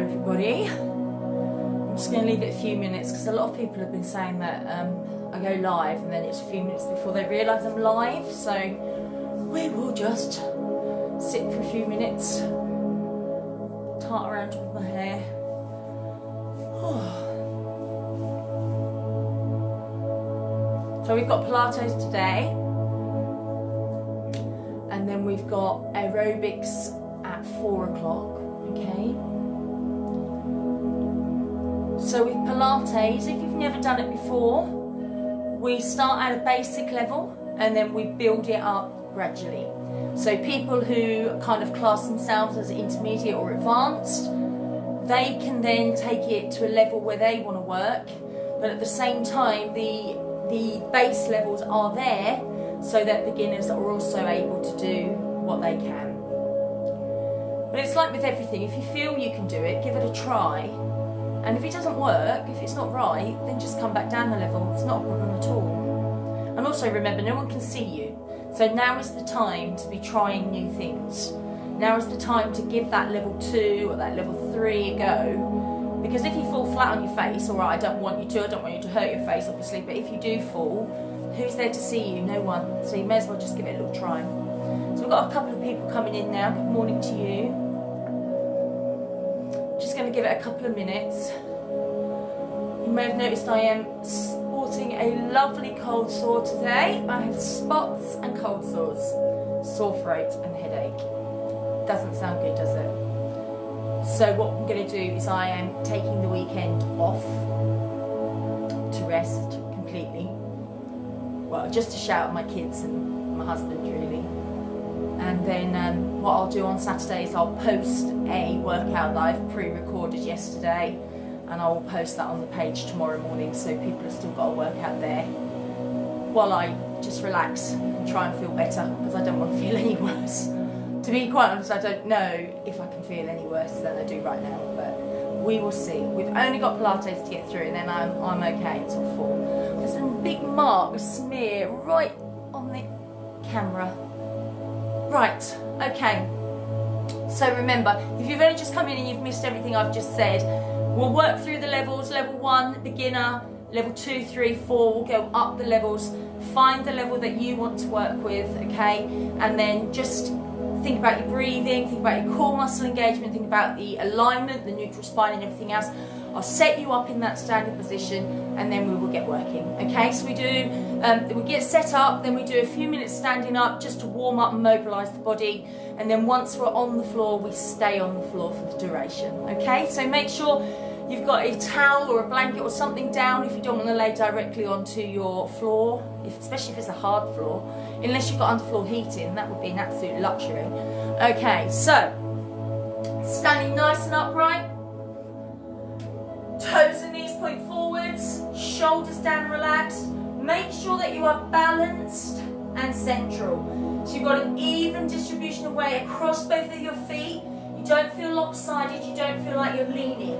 everybody. I'm just going to leave it a few minutes because a lot of people have been saying that I go live and then it's a few minutes before they realise I'm live, so we will just sit for a few minutes, tart around with my hair. So we've got Pilates today, and then we've got aerobics at 4 o'clock, okay? So with Pilates, if you've never done it before, we start at a basic level and then we build it up gradually. So people who kind of class themselves as intermediate or advanced, they can then take it to a level where they want to work, but at the same time the base levels are there so that beginners are also able to do what they can. But it's like with everything, if you feel you can do it, give it a try. And if it doesn't work, if it's not right, then just come back down the level. It's not a problem at all. And also remember, no one can see you. So now is the time to be trying new things. Now is the time to give that level 2 or that level 3 a go. Because if you fall flat on your face, alright, I don't want you to hurt your face obviously, but if you do fall, who's there to see you? No one. So you may as well just give it a little try. So we've got a couple of people coming in now. Good morning to you. Just going to give it a couple of minutes. You may have noticed I am sporting a lovely cold sore today. I have spots and cold sores, sore throat and headache. Doesn't sound good, does it? So what I'm going to do is I am taking the weekend off to rest completely. Well, just to shout at my kids and my husband really. And then what I'll do on Saturday is I'll post a workout that I've pre-recorded yesterday, and I will post that on the page tomorrow morning so people have still got a workout there while I just relax and try and feel better, because I don't want to feel any worse. To be quite honest, I don't know if I can feel any worse than I do right now, but we will see. We've only got Pilates to get through and then I'm okay until 4. There's a big mark, a smear right on the camera. Right, okay, so remember, if you've only just come in and you've missed everything I've just said, we'll work through the levels. Level 1, beginner, level 2, 3, 4, we'll go up the levels, find the level that you want to work with, okay, and then just think about your breathing, think about your core muscle engagement, think about the alignment, the neutral spine and everything else. I'll set you up in that standing position and then we will get working. Okay, so we get set up, then we do a few minutes standing up just to warm up and mobilise the body, and then once we're on the floor, we stay on the floor for the duration. Okay, so make sure you've got a towel or a blanket or something down if you don't want to lay directly onto your floor, especially if it's a hard floor, unless you've got underfloor heating, that would be an absolute luxury. Okay, so standing nice and upright. Toes and knees point forwards, shoulders down relaxed. Make sure that you are balanced and central. So you've got an even distribution of weight across both of your feet. You don't feel lopsided, you don't feel like you're leaning.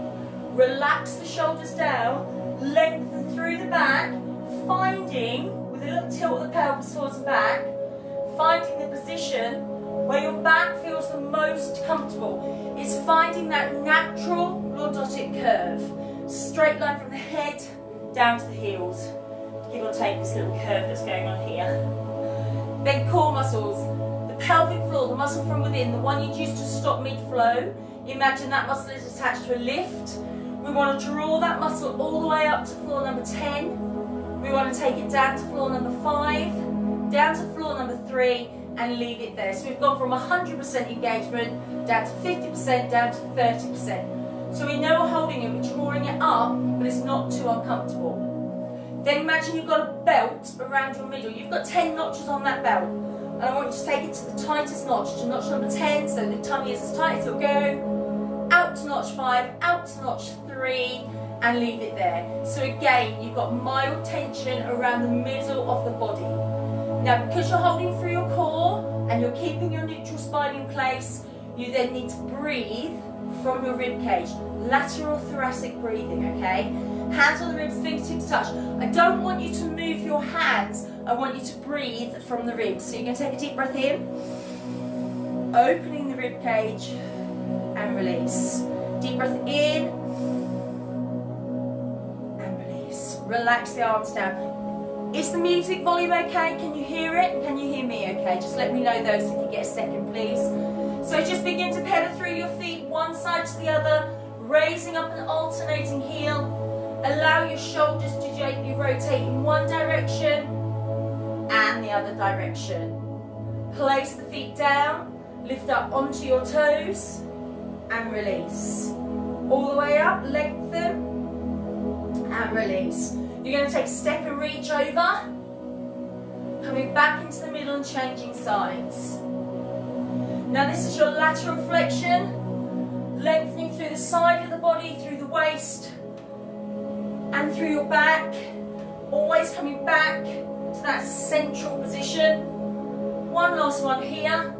Relax the shoulders down, lengthen through the back, finding, with a little tilt of the pelvis towards the back, finding the position where your back feels the most comfortable. It's finding that natural lordotic curve. Straight line from the head down to the heels. Give or take this little curve that's going on here. Then core muscles. The pelvic floor, the muscle from within, the one you'd use to stop mid-flow. Imagine that muscle is attached to a lift. We want to draw that muscle all the way up to floor number 10. We want to take it down to floor number 5, down to floor number 3, and leave it there. So we've gone from 100% engagement down to 50%, down to 30%. So we know we're holding it, we're drawing it up, but it's not too uncomfortable. Then imagine you've got a belt around your middle. You've got 10 notches on that belt. And I want you to take it to the tightest notch, to notch number 10, so the tummy is as tight as it'll go. Out to notch 5, out to notch 3, and leave it there. So again, you've got mild tension around the middle of the body. Now, because you're holding through your core and you're keeping your neutral spine in place, you then need to breathe from your rib cage. Lateral thoracic breathing, okay? Hands on the ribs, fingertips touch. I don't want you to move your hands. I want you to breathe from the ribs. So you're going to take a deep breath in, opening the rib cage and release. Deep breath in. And release. Relax the arms down. Is the music volume okay? Can you hear it? And can you hear me okay? Just let me know those if you get a second, please. So just begin to pedal through your feet, one side to the other, raising up an alternating heel. Allow your shoulders to gently rotate in one direction and the other direction. Place the feet down, lift up onto your toes and release. All the way up, lengthen and release. You're going to take a step and reach over, coming back into the middle and changing sides. Now this is your lateral flexion, lengthening through the side of the body, through the waist and through your back, always coming back to that central position. One last one here,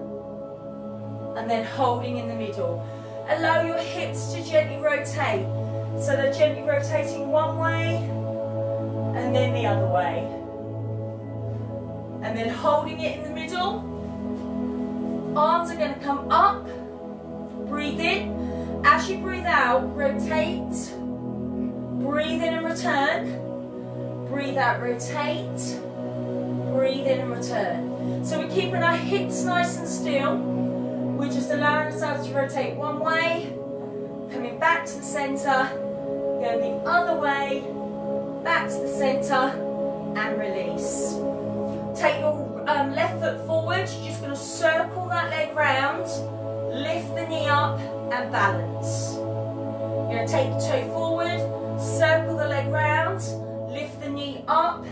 and then holding in the middle. Allow your hips to gently rotate, so they're gently rotating one way and then the other way. And then holding it in the middle. Arms are going to come up, breathe in. As you breathe out, rotate, breathe in and return. Breathe out, rotate, breathe in and return. So we're keeping our hips nice and still. We're just allowing ourselves to rotate one way, coming back to the centre, going the other way, back to the centre, and release. Take your left foot forward. You're just going to circle that leg round, lift the knee up, and balance. You're going to take the toe forward, circle the leg round, lift the knee up,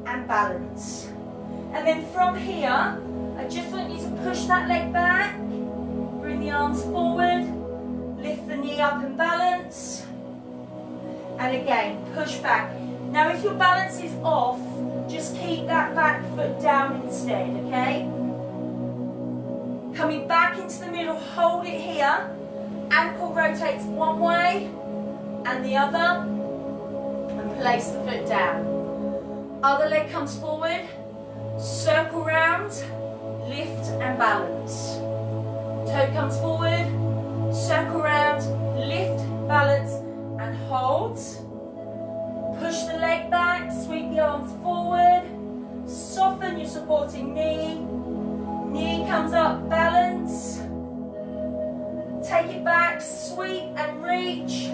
and balance. And then from here, I just want you to push that leg back, bring the arms forward, lift the knee up and balance. And again, push back. Now if your balance is off, just keep that back foot down instead, okay? Coming back into the middle, hold it here. Ankle rotates one way and the other, and place the foot down. Other leg comes forward, circle round, lift and balance. Toe comes forward, circle round, lift, balance and hold. Push the leg back, sweep the arms forward, soften your supporting knee. Knee comes up, balance. Take it back, sweep and reach,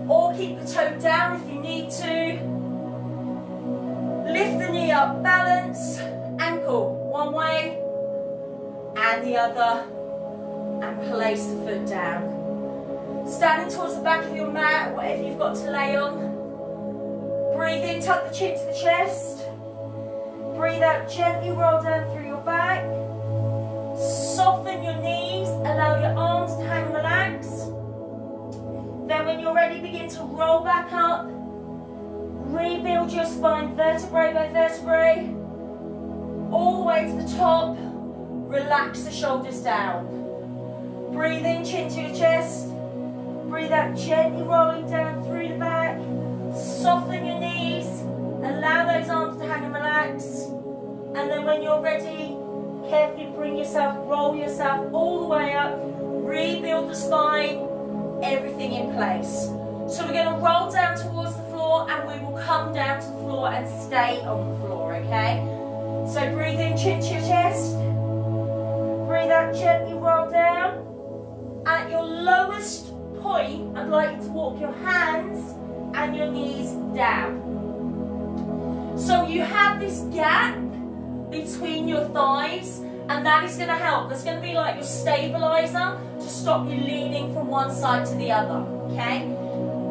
or keep the toe down if you need to. Lift the knee up, balance, ankle one way and the other, and place the foot down. Standing towards the back of your mat, whatever you've got to lay on. Breathe in, tuck the chin to the chest. Breathe out, gently roll down through your back. Soften your knees, allow your arms to hang relax. Then when you're ready, begin to roll back up. Rebuild your spine vertebrae by vertebrae. All the way to the top. Relax the shoulders down. Breathe in, chin to your chest. Breathe out, gently rolling down through the back. Soften your knees. Allow those arms to hang and relax. And then when you're ready, carefully bring yourself, roll yourself all the way up. Rebuild the spine. Everything in place. So we're going to roll down towards the floor and we will come down to the floor and stay on the floor, okay? So breathe in, chin to your chest. Breathe out, gently roll down. At your lowest point, I'd like you to walk your hands and your knees down. So you have this gap between your thighs, and that is going to help. That's going to be like your stabilizer to stop you leaning from one side to the other, okay?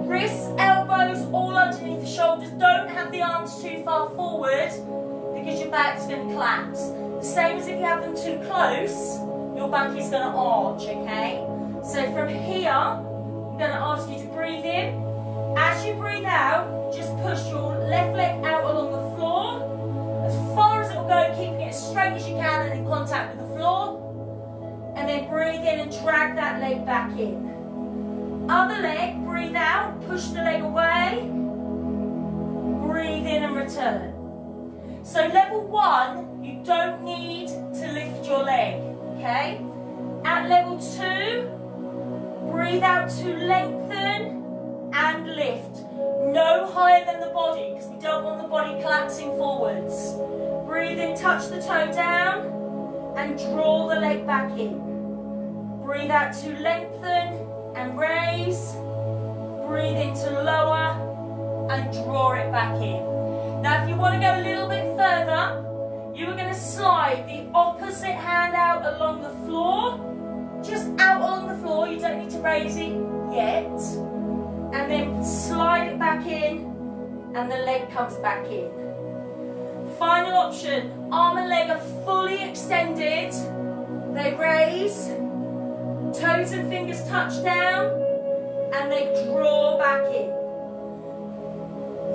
Wrists, elbows, all underneath the shoulders. Don't have the arms too far forward because your back's going to collapse. The same as if you have them too close, your back is going to arch, okay? So from here, I'm going to ask you to breathe in. As you breathe out, just push your left leg out along the floor as far as it will go, keeping it as straight as you can and in contact with the floor. And then breathe in and drag that leg back in. Other leg, breathe out, push the leg away. Breathe in and return. So level 1, you don't need to lift your leg, okay? At level 2, breathe Breathe out to lengthen and lift. No higher than the body, because we don't want the body collapsing forwards. Breathe in, touch the toe down, and draw the leg back in. Breathe out to lengthen and raise. Breathe in to lower and draw it back in. Now if you want to go a little bit further, you are going to slide the opposite hand out along the floor. Just out along the floor, you don't need to raise it yet. And then slide it back in and the leg comes back in. Final option, arm and leg are fully extended. They raise, toes and fingers touch down, and they draw back in.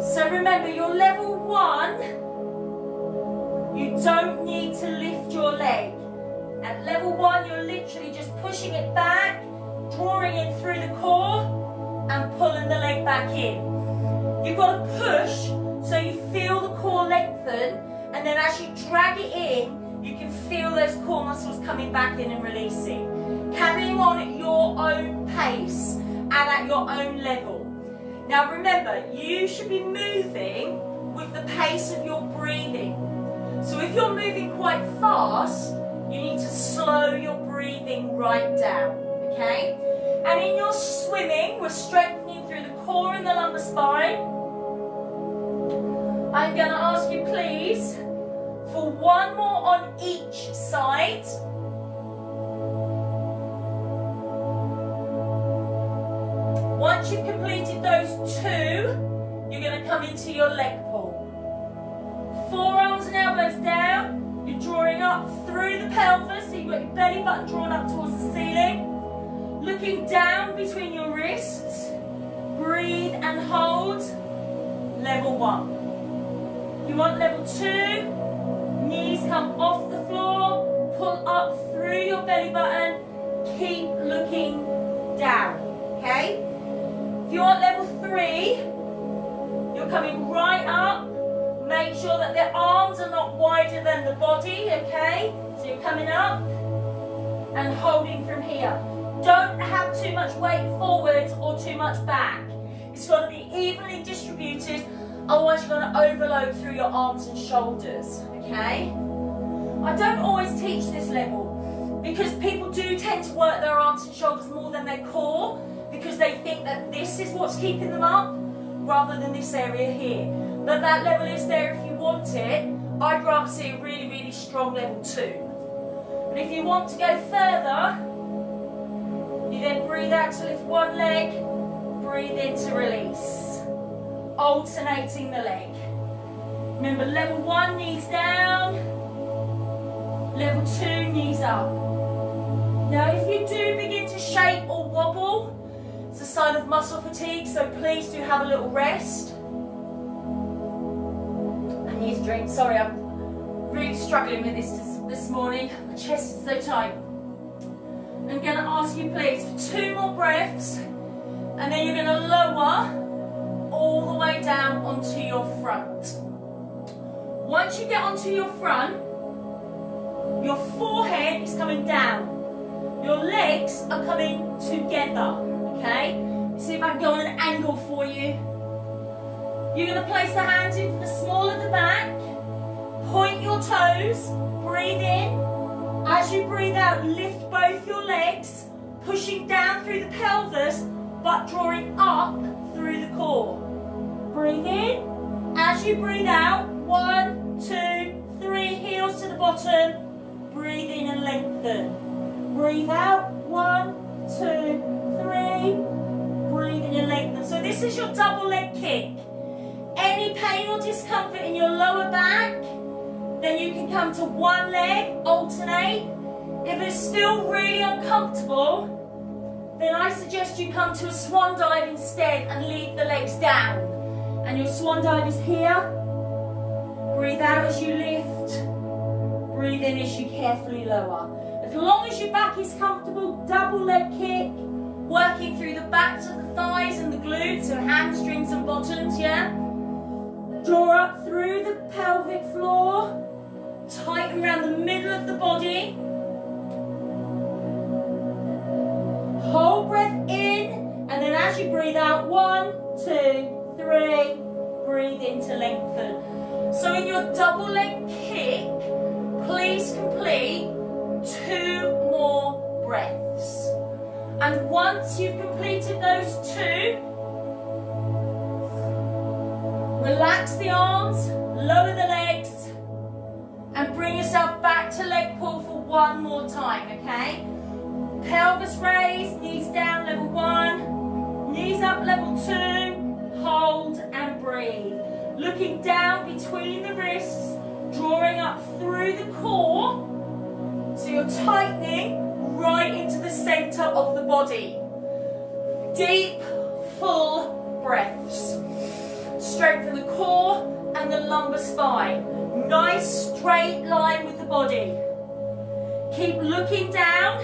So remember, your level 1, you don't need to lift your leg. At level 1, you're literally just pushing it back, drawing in through the core, and pulling the leg back in. You've got to push so you feel the core lengthen, and then as you drag it in, you can feel those core muscles coming back in and releasing. Carrying on at your own pace and at your own level. Now remember, you should be moving with the pace of your breathing. So if you're moving quite fast, you need to slow your breathing right down, okay? And in your swimming, we're strengthening through the core and the lumbar spine. I'm going to ask you, please, for one more on each side. Once you've completed those 2, you're going to come into your leg pull. Forearms and elbows down. You're drawing up through the pelvis, so you've got your belly button drawn up towards the ceiling. Looking down between your wrists. Breathe and hold. Level 1. You want level 2. Knees come off the floor. Pull up through your belly button. Keep looking down. Okay? If you want level 3, you're coming right up. Make sure that the arms are not wider than the body, okay? So you're coming up and holding from here. Don't have too much weight forwards or too much back. It's got to be evenly distributed, otherwise you're going to overload through your arms and shoulders, okay? I don't always teach this level because people do tend to work their arms and shoulders more than their core because they think that this is what's keeping them up rather than this area here. But that level is there if you want it. I'd rather see a really, really strong level 2. But if you want to go further, you then breathe out to lift one leg, breathe in to release. Alternating the leg. Remember, level 1, knees down. Level 2, knees up. Now, if you do begin to shake or wobble, it's a sign of muscle fatigue, so please do have a little rest. I need a drink. Sorry, I'm really struggling with this morning. My chest is so tight. I'm going to ask you, please, for 2 more breaths, and then you're going to lower all the way down onto your front. Once you get onto your front, your forehead is coming down. Your legs are coming together, okay? See if I can go on an angle for you. You're going to place the hands into the small of the back. Point your toes. Breathe in. As you breathe out, lift both your legs, pushing down through the pelvis, but drawing up through the core. Breathe in. As you breathe out, 1, 2, 3, heels to the bottom. Breathe in and lengthen. Breathe out, 1, 2, 3. Breathe in and lengthen. So this is your double leg kick. Any pain or discomfort in your lower back, then you can come to one leg, alternate. If it's still really uncomfortable, then I suggest you come to a swan dive instead and leave the legs down. And your swan dive is here. Breathe out as you lift. Breathe in as you carefully lower. As long as your back is comfortable, double leg kick, working through the backs of the thighs and the glutes, so hamstrings and bottoms, yeah? Draw up through the pelvic floor, tighten around the middle of the body. Hold breath in. as you breathe out, 1, 2, 3, breathe in to lengthen. So in your double leg kick, please complete 2 more breaths. And once you've completed those 2, relax the arms, lower the legs, and bring yourself back to leg pull for 1 more time, okay? Pelvis raised, knees down, level 1, knees up, level 2, hold and breathe. Looking down between the wrists, drawing up through the core, so you're tightening right into the center of the body. Deep, full breaths. Strengthen the core and the lumbar spine. Nice straight line with the body. Keep looking down.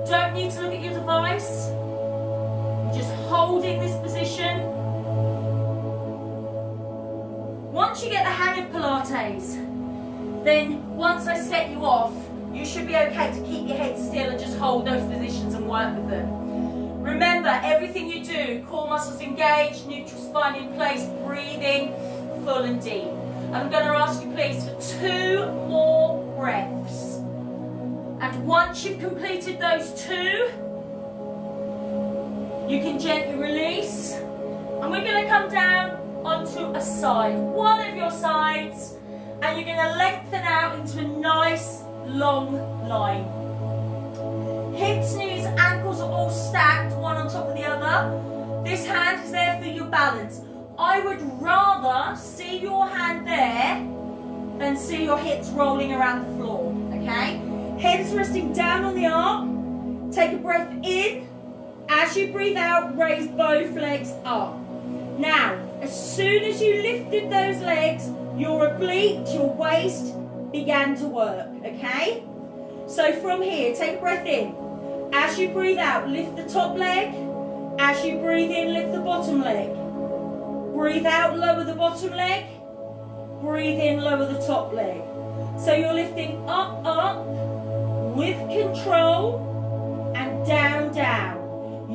Don't need to look at your device. Just holding this position. Once you get the hang of Pilates, then once I set you off, you should be okay to keep your head still and just hold those positions and work with them. Remember, everything you do, core muscles engaged, neutral spine in place, breathing full and deep. I'm going to ask you please for 2 more breaths. And once you've completed those 2, you can gently release. And we're going to come down onto a side, one of your sides, and you're going to lengthen out into a nice long line. Hips, knees, ankles are all stacked, one on top of the other. This hand is there for your balance. I would rather see your hand there than see your hips rolling around the floor, okay? Head is resting down on the arm. Take a breath in. As you breathe out, raise both legs up. Now, as soon as you lifted those legs, your oblique, your waist began to work, okay? So from here, take a breath in. As you breathe out, lift the top leg. As you breathe in, lift the bottom leg. Breathe out, lower the bottom leg. Breathe in, lower the top leg. So you're lifting up, up, with control, and down, down.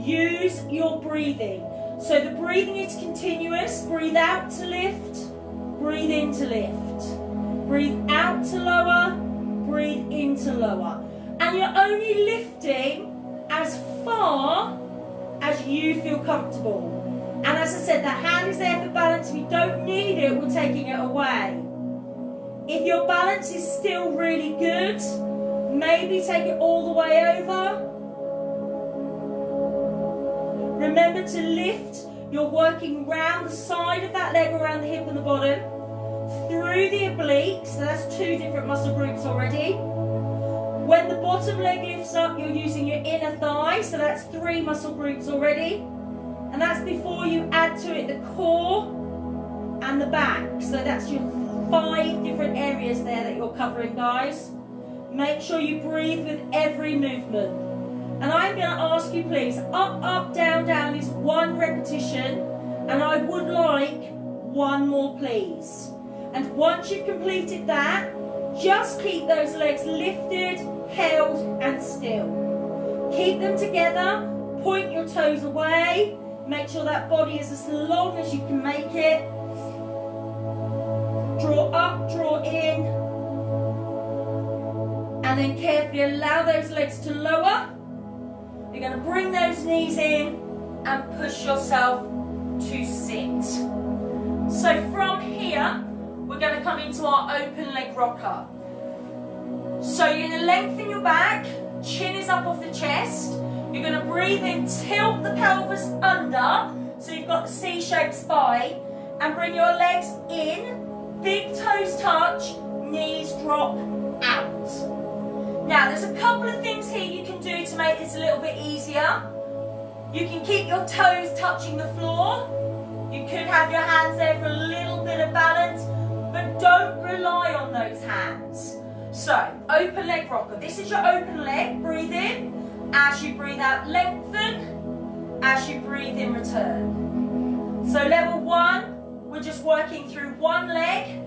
Use your breathing. So the breathing is continuous. Breathe out to lift. Breathe in to lift. Breathe out to lower. Breathe in to lower. And you're only lifting as far as you feel comfortable. And as I said, the hand is there for balance. If you don't need it, we're taking it away. If your balance is still really good, maybe take it all the way over. Remember to lift. You're working round the side of that leg, around the hip and the bottom, through the obliques. So that's 2 different muscle groups already. When the bottom leg lifts up, you're using your inner thigh. So that's 3 muscle groups already. And that's before you add to it the core and the back. So that's your 5 different areas there that you're covering, guys. Make sure you breathe with every movement. And I'm going to ask you please, up, up, down, down is 1 repetition. And I would like 1 more, please. And once you've completed that, just keep those legs lifted, held and still. Keep them together, point your toes away. Make sure that body is as long as you can make it. Draw up, draw in. And then carefully allow those legs to lower. You're going to bring those knees in and push yourself to sit. So from here, we're going to come into our open leg rocker. So you're going to lengthen your back, chin is up off the chest. You're going to breathe in, tilt the pelvis under, so you've got the C-shaped spine, and bring your legs in, big toes touch, knees drop out. Now there's a couple of things here you can do to make this a little bit easier. You can keep your toes touching the floor. You could have your hands there for a little bit of balance, but don't rely on those hands. So, open leg rocker. This is your open leg. Breathe in. As you breathe out, lengthen. As you breathe in, return. So level 1, we're just working through 1 leg.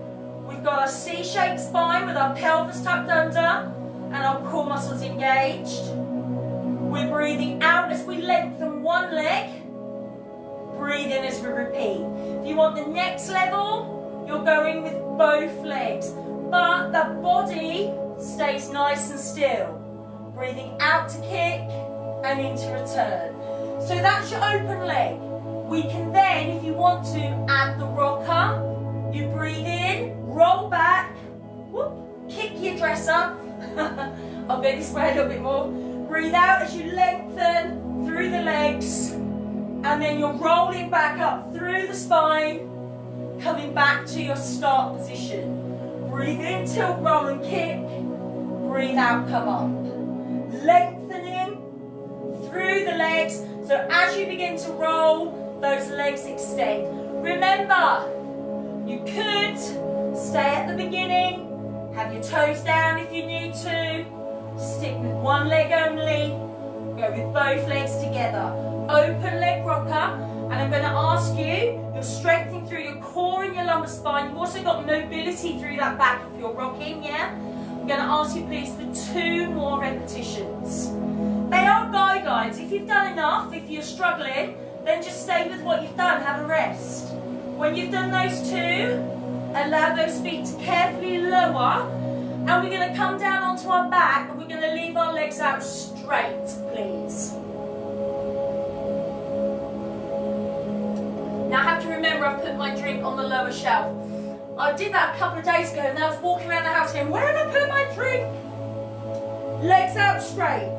We've got our C-shaped spine with our pelvis tucked under and our core muscles engaged. We're breathing out as we lengthen 1 leg. in as we repeat. If you want the next level, you're going with both legs, but the body stays nice and still. Breathing out to kick and into return. So that's your open leg. We can then, if you want to, add the rocker. You breathe in, roll back, whoop, kick your dress up. I'll go this way a little bit more. Breathe out as you lengthen through the legs, and then you're rolling back up through the spine, coming back to your start position. Breathe in, tilt, roll and kick. Breathe out, come up. Lengthening through the legs, so as you begin to roll, those legs extend. Remember, you could stay at the beginning, have your toes down if you need to, stick with one leg only, go with both legs together. Open leg rocker, and I'm going to ask you, you're strengthening through your core and your lumbar spine. You've also got mobility through that back if you're rocking, yeah? I'm going to ask you please for 2 more repetitions. They are guidelines. If you've done enough, if you're struggling, then just stay with what you've done, have a rest. When you've done those 2, allow those feet to carefully lower, and we're going to come down onto our back and we're going to leave our legs out straight, please. Now I have to remember I've put my drink on the lower shelf. I did that a couple of days ago and I was walking around the house going, where have I put my drink? Legs out straight,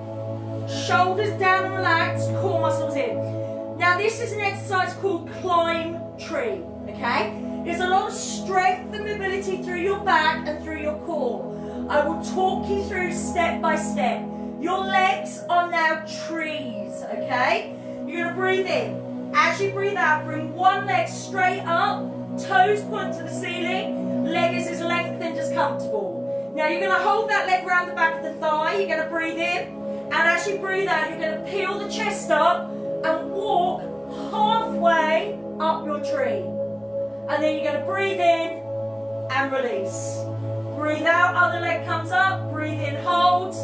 shoulders down and relaxed, core muscles in. Now this is an exercise called climb tree, okay? There's a lot of strength and mobility through your back and through your core. I will talk you through step by step. Your legs are now trees, okay? You're going to breathe in. As you breathe out, bring one leg straight up, toes point to the ceiling, leg is as lengthened as comfortable. Now you're going to hold that leg around the back of the thigh, you're going to breathe in, and as you breathe out, you're going to peel the chest up and walk halfway up your tree. And then you're going to breathe in and release. Breathe out, other leg comes up, breathe in, hold,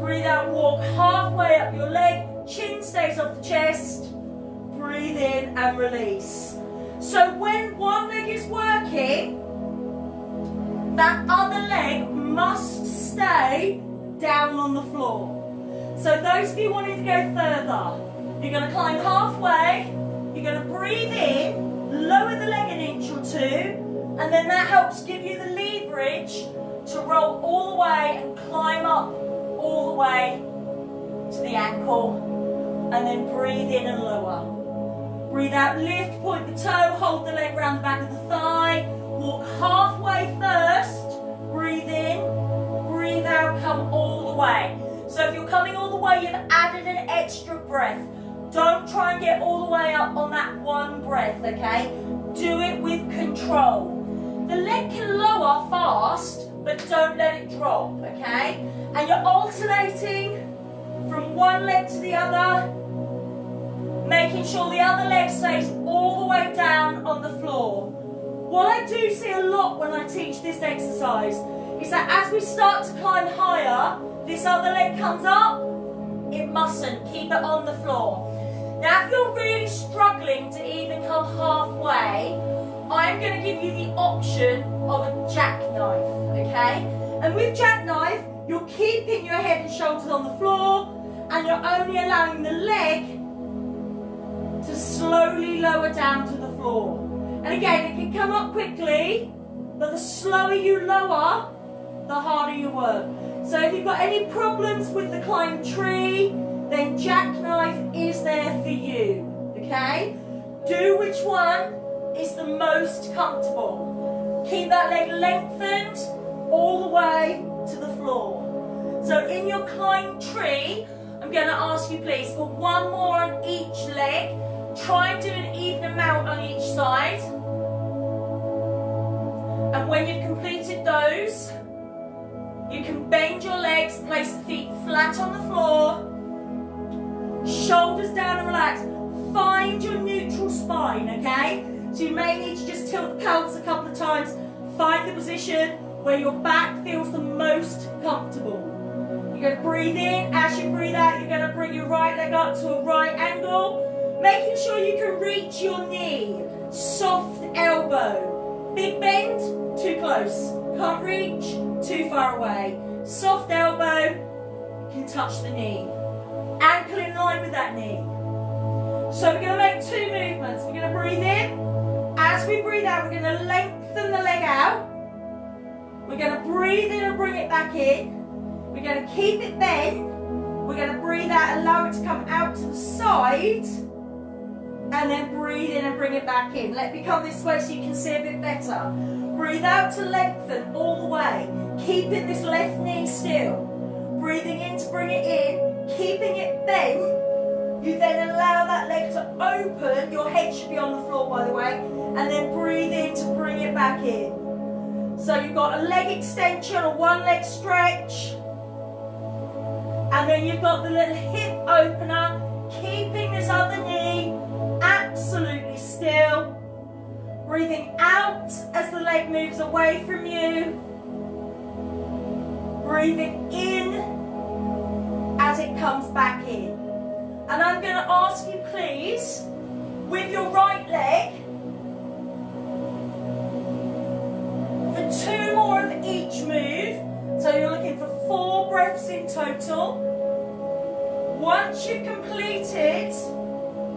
breathe out, walk halfway up your leg, chin stays off the chest, breathe in and release. So when one leg is working, that other leg must stay down on the floor. So those of you wanting to go further, you're going to climb halfway, you're going to breathe in, lower the leg an inch or 2, and then that helps give you the leverage to roll all the way and climb up all the way to the ankle, and then breathe in and lower. Breathe out, lift, point the toe, hold the leg around the back of the thigh, walk halfway first, breathe in, breathe out, come all the way. So if you're coming all the way, you've added an extra breath. Don't try and get all the way up on that one breath, okay? Do it with control. The leg can lower fast, but don't let it drop, okay? And you're alternating from one leg to the other, making sure the other leg stays all the way down on the floor. What I do see a lot when I teach this exercise is that as we start to climb higher, this other leg comes up, it mustn't, keep it on the floor. Now if you're really struggling to even come halfway, I'm going to give you the option of a jackknife, okay? And with jackknife, you're keeping your head and shoulders on the floor, and you're only allowing the leg to slowly lower down to the floor. And again, it can come up quickly, but the slower you lower, the harder you work. So if you've got any problems with the climb tree, then jackknife is there for you, okay? Do which one is the most comfortable. Keep that leg lengthened all the way to the floor. So in your climb tree, I'm going to ask you please for one more on each leg. Try and do an even amount on each side. And when you've completed those, you can bend your legs, place the feet flat on the floor, shoulders down and relax. Find your neutral spine, okay? So you may need to just tilt the pelvis a couple of times. Find the position where your back feels the most comfortable. You're going to breathe in. As you breathe out, you're going to bring your right leg up to a right angle. Making sure you can reach your knee. Soft elbow. Big bend, too close. Can't reach, too far away. Soft elbow, can touch the knee. Ankle in line with that knee. So we're going to make two movements. We're going to breathe in. As we breathe out, we're going to lengthen the leg out. We're going to breathe in and bring it back in. We're going to keep it bent. We're going to breathe out, allow it to come out to the side. And then breathe in and bring it back in. Let me come this way so you can see a bit better. Breathe out to lengthen all the way. Keeping this left knee still. Breathing in to bring it in. Keeping it bent. You then allow that leg to open. Your head should be on the floor, by the way. And then breathe in to bring it back in. So you've got a leg extension, a one leg stretch. And then you've got the little hip opener. Keeping this other knee absolutely still. Breathing out as the leg moves away from you. Breathing in as it comes back in. And I'm going to ask you, please, with your right leg, for 2 more of each move. So you're looking for 4 breaths in total. Once you've completed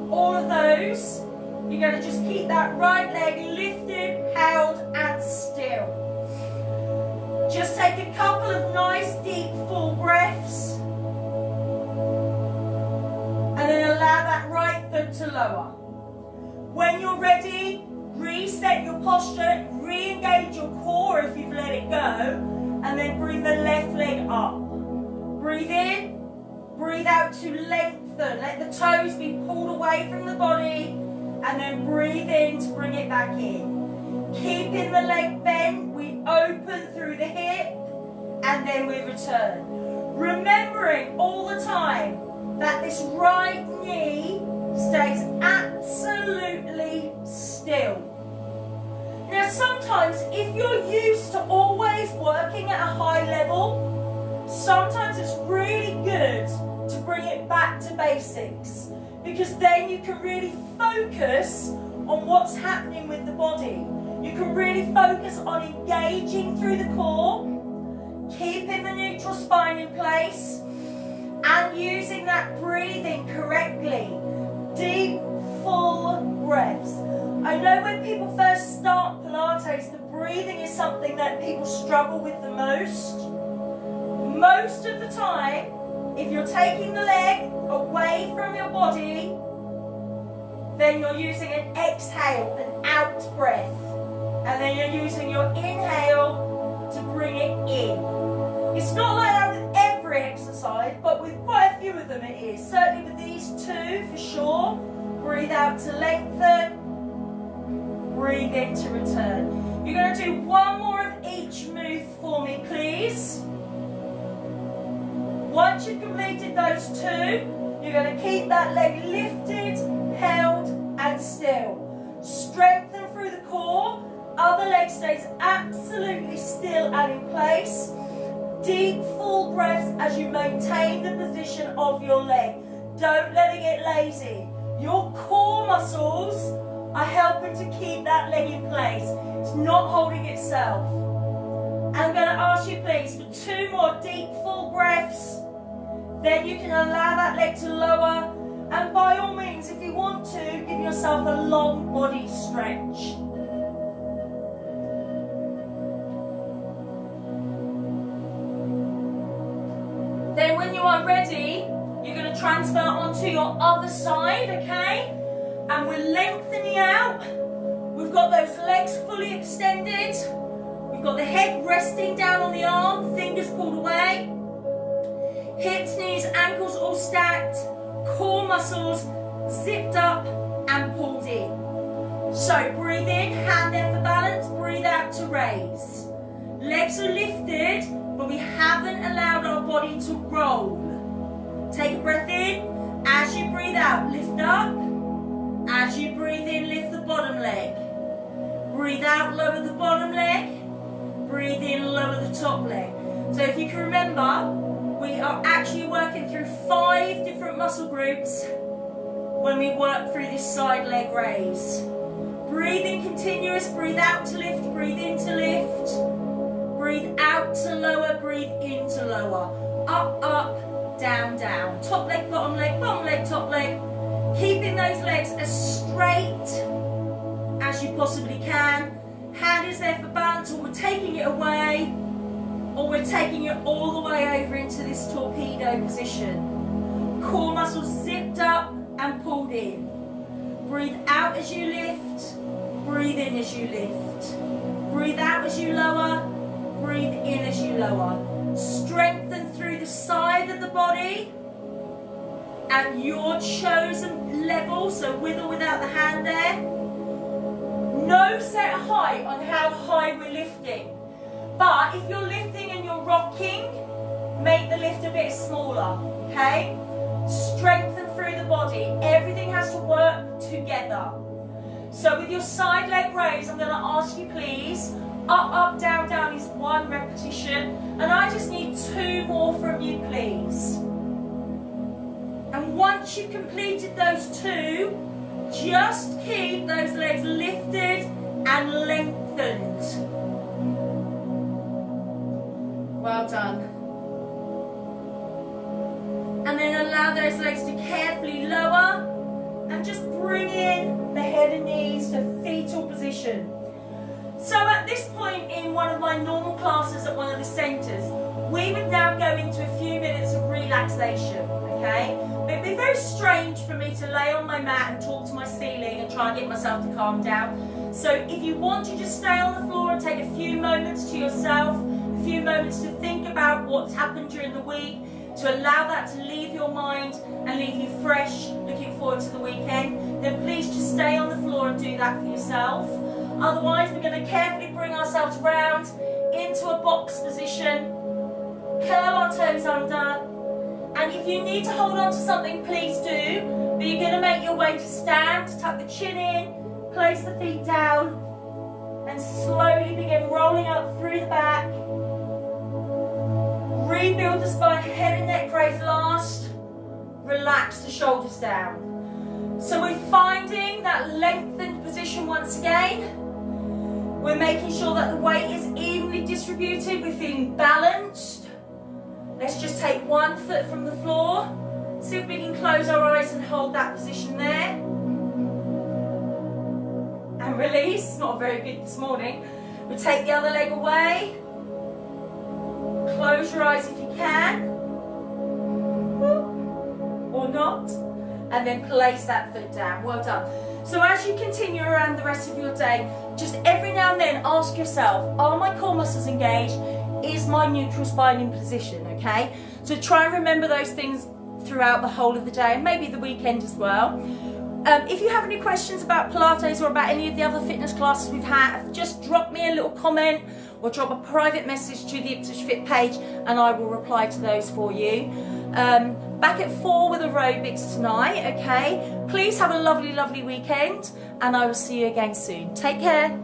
all of those, you're going to just keep that right leg lifted, held and still. Just take a couple of nice deep full breaths. And then allow that right foot to lower. When you're ready, reset your posture, re-engage your core if you've let it go, and then bring the left leg up. Breathe in, breathe out to lengthen. Let the toes be pulled away from the body, and then breathe in to bring it back in. Keeping the leg bent, we open through the hip, and then we return. Remembering all the time that this right knee stays absolutely still. Now sometimes if you're used to always working at a high level, sometimes it's really good to bring it back to basics, because then you can really focus on what's happening with the body. You can really focus on engaging through the core, keeping the neutral spine in place, and using that breathing correctly. Deep, full breaths. I know when people first start Pilates, the breathing is something that people struggle with the most. Most of the time, if you're taking the leg away from your body, then you're using an exhale, an out breath. And then you're using your inhale to bring it in. It's not like that with every exercise, but with quite a few of them it is. Certainly with these 2 for sure. Breathe out to lengthen. Breathe in to return. You're going to do 1 more of each move for me, please. Once you've completed those 2, you're going to keep that leg lifted, held and still. Strengthen through the core. Other leg stays absolutely still and in place. Deep full breaths as you maintain the position of your leg. Don't let it get lazy. Your core muscles are helping to keep that leg in place. It's not holding itself. I'm going to ask you please for 2 more deep full breaths. Then you can allow that leg to lower. And by all means, if you want to, give yourself a long body stretch. Then when you are ready, you're going to transfer onto your other side, okay? And we're lengthening out. We've got those legs fully extended. We've got the head resting down on the arm, fingers pulled away. Hips, knees, ankles all stacked. Core muscles zipped up and pulled in. So breathe in, hand there for balance. Breathe out to raise. Legs are lifted, but we haven't allowed our body to roll. Take a breath in. As you breathe out, lift up. As you breathe in, lift the bottom leg. Breathe out, lower the bottom leg. Breathe in, lower the top leg. So if you can remember, we are actually working through 5 different muscle groups when we work through this side leg raise. Breathe in continuous, breathe out to lift, breathe in to lift. Breathe out to lower, breathe in to lower. Up, up, down, down. Top leg, bottom leg, top leg. Keeping those legs as straight as you possibly can. Hand is there for balance, or we're taking it away, or we're taking it all the way over into this torpedo position. Core muscles zipped up and pulled in. Breathe out as you lift, breathe in as you lift. Breathe out as you lower, breathe in as you lower. Strengthen through the side of the body at your chosen level, so with or without the hand there. No set height on how high we're lifting. But if you're lifting and you're rocking, make the lift a bit smaller, okay? Strengthen through the body. Everything has to work together. So with your side leg raise, I'm going to ask you please, up, up, down, down is 1 repetition. And I just need 2 more from you, please. And once you've completed those 2, just keep those legs lifted and lengthened. Well done. And then allow those legs to carefully lower and just bring in the head and knees to fetal position. So at this point in one of my normal classes at one of the centres, we would now go into a few minutes of relaxation, okay? But it'd be very strange for me to lay on my mat and talk to my ceiling and try and get myself to calm down. So if you want to just stay on the floor and take a few moments to yourself, a few moments to think about what's happened during the week, to allow that to leave your mind and leave you fresh, looking forward to the weekend, then please just stay on the floor and do that for yourself. Otherwise, we're going to carefully bring ourselves round into a box position, curl our toes under, and if you need to hold on to something, please do, but you're going to make your way to stand, tuck the chin in, place the feet down, and slowly begin rolling up through the back. Rebuild the spine, head and neck raise last. Relax the shoulders down. So we're finding that lengthened position once again. We're making sure that the weight is evenly distributed. We're feeling balanced. Let's just take 1 foot from the floor. See if we can close our eyes and hold that position there. And release. Not very good this morning. We'll take the other leg away. Close your eyes if you can, or not, and then place that foot down. Well done. So as you continue around the rest of your day, just every now and then ask yourself, are my core muscles engaged? Is my neutral spine in position, okay? So try and remember those things throughout the whole of the day, and maybe the weekend as well. If you have any questions about Pilates or about any of the other fitness classes we've had, just drop me a little comment or drop a private message to the Ipswich Fit page and I will reply to those for you. Back at 4 with aerobics tonight, okay? Please have a lovely, lovely weekend and I will see you again soon. Take care.